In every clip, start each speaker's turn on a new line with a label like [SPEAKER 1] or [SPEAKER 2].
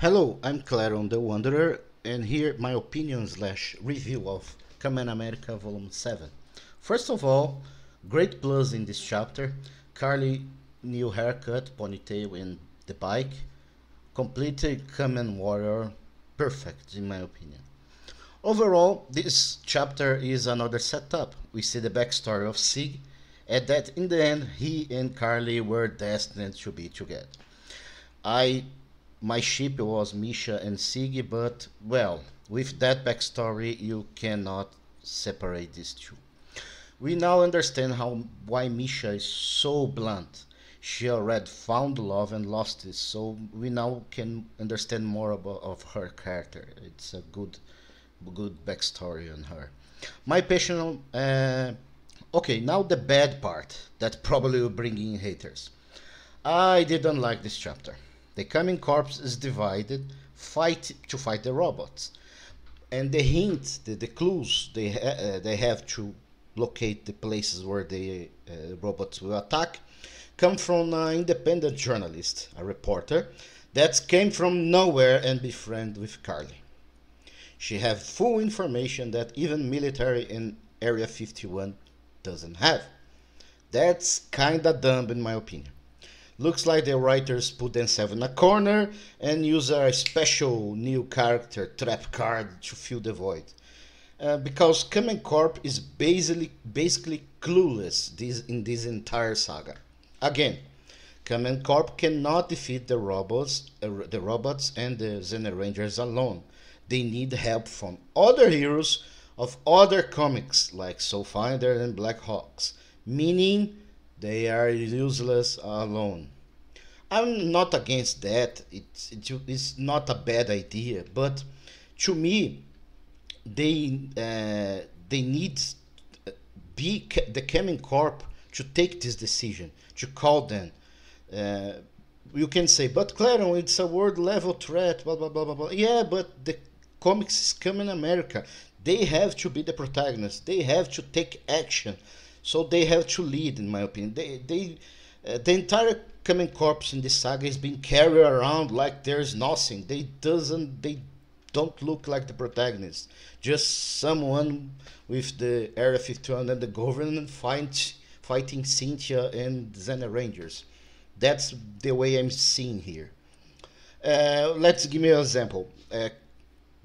[SPEAKER 1] Hello, I'm Claron the Wanderer, and here my opinion slash review of Kamen America Volume 7. First of all, great plus in this chapter, Carly new haircut, ponytail and the bike, completed Kamen Warrior, perfect in my opinion. Overall, this chapter is another setup. We see the backstory of Sig, and that in the end he and Carly were destined to be together. I My ship was Misha and Siggy, but well, with that backstory, you cannot separate these two. We now understand why Misha is so blunt. She already found love and lost it, so we now can understand more about of her character. It's a good backstory on her. My personal okay, now the bad part that probably will bring in haters. I didn't like this chapter. The Kamen Corps is divided fight to fight the robots, and the hints, the clues they have to locate the places where the robots will attack come from an independent journalist, a reporter that came from nowhere and befriend with Carly. She have full information that even military in Area 51 doesn't have. That's kinda dumb in my opinion. Looks like the writers put themselves in a corner and use a special new character trap card to fill the void. Because Kamen Corp is basically clueless in this entire saga. Again, Kamen Corp cannot defeat the robots and the Zener Rangers alone. They need help from other heroes of other comics like Soulfinder and Black Hawks, meaning they are useless alone. I'm not against that. It's not a bad idea, but to me, they need the Kamen Corp to take this decision to call them. Uh, you can say, but Claron, it's a world level threat, blah blah blah blah blah. Yeah, but the comics is Kamen America. They have to be the protagonists. They have to take action. So they have to lead, in my opinion. The entire Kamen Corps in this saga is being carried around like there's nothing. They don't look like the protagonists. Just someone with the Area 51 and the government fighting Cynthia and Xena Rangers. That's the way I'm seeing here. Let's give me an example.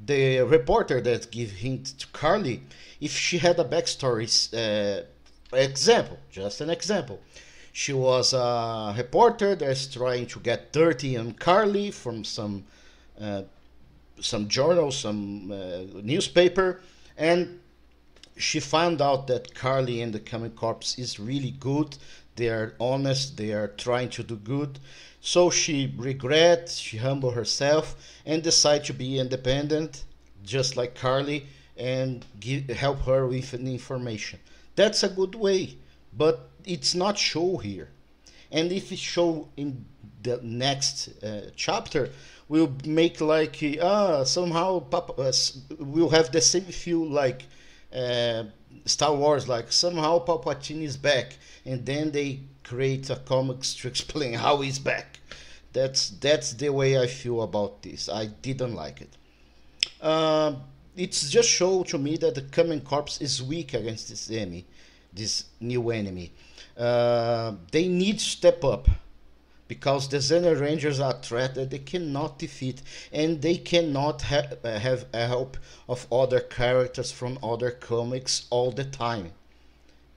[SPEAKER 1] The reporter that give hint to Carly, if she had a backstory, just an example. She was a reporter that's trying to get dirty on Carly from uh, some journal, some newspaper, and she found out that Carly and the Kamen Corps is really good. They are honest. They are trying to do good. So she regrets. She humble herself and decide to be independent, just like Carly, and help her with the information. That's a good way, but it's not show here. And if it show in the next chapter, we'll make like somehow we'll have the same feel like uh, Star Wars, like somehow Palpatine is back, and then they create a comics to explain how he's back. That's the way I feel about this. I didn't like it. It's just show to me that the Kamen Corps is weak against this new enemy. They need to step up because the Xena Rangers are a threat that they cannot defeat, and they cannot have help of other characters from other comics all the time.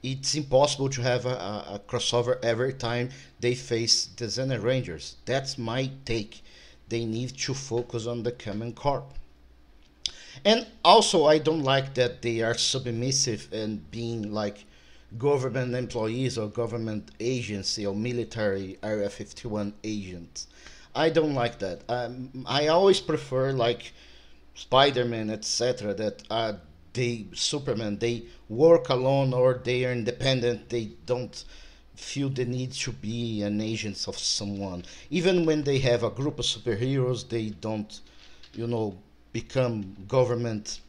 [SPEAKER 1] It's impossible to have a crossover every time they face the Xena Rangers. That's my take. They need to focus on the Kamen Corp. And also, I don't like that they are submissive and being like government employees or government agency or military Area 51 agents. I don't like that. I always prefer like Spider-Man, etc. That they Superman. They work alone or they are independent. They don't feel the need to be an agent of someone. Even when they have a group of superheroes, they don't, you know, become government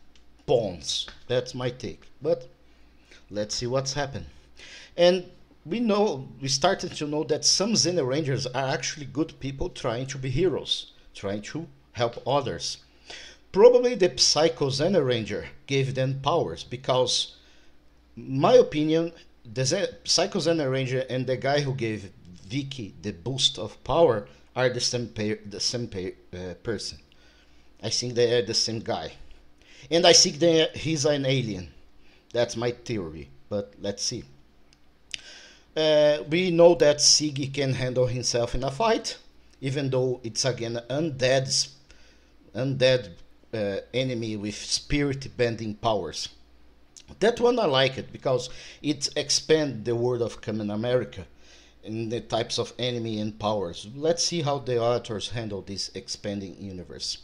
[SPEAKER 1] pawns. That's my take. But let's see what's happened. And we started to know that some Xena Rangers are actually good people trying to be heroes, trying to help others. Probably the Psycho Zen Ranger gave them powers because, my opinion, the Psycho Zen Ranger and the guy who gave Vicky the boost of power are the same person. I think they are the same guy, and I think he's an alien. That's my theory, but let's see. We know that Siggy can handle himself in a fight, even though it's again undead enemy with spirit bending powers. That one I like it because it expands the world of Kamen America in the types of enemy and powers. Let's see how the authors handle this expanding universe.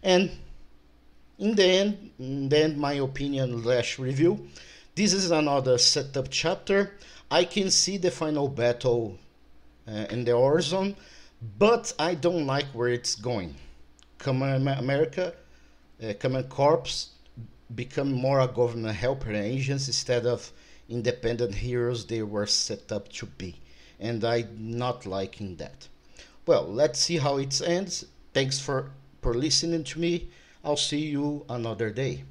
[SPEAKER 1] And in the end, my opinion slash review. This is another setup chapter. I can see the final battle in the horizon, but I don't like where it's going. Common America, Common Corps become more a government helper agents instead of independent heroes they were set up to be, and I'm not liking that. Well, let's see how it ends. Thanks for listening to me. I'll see you another day.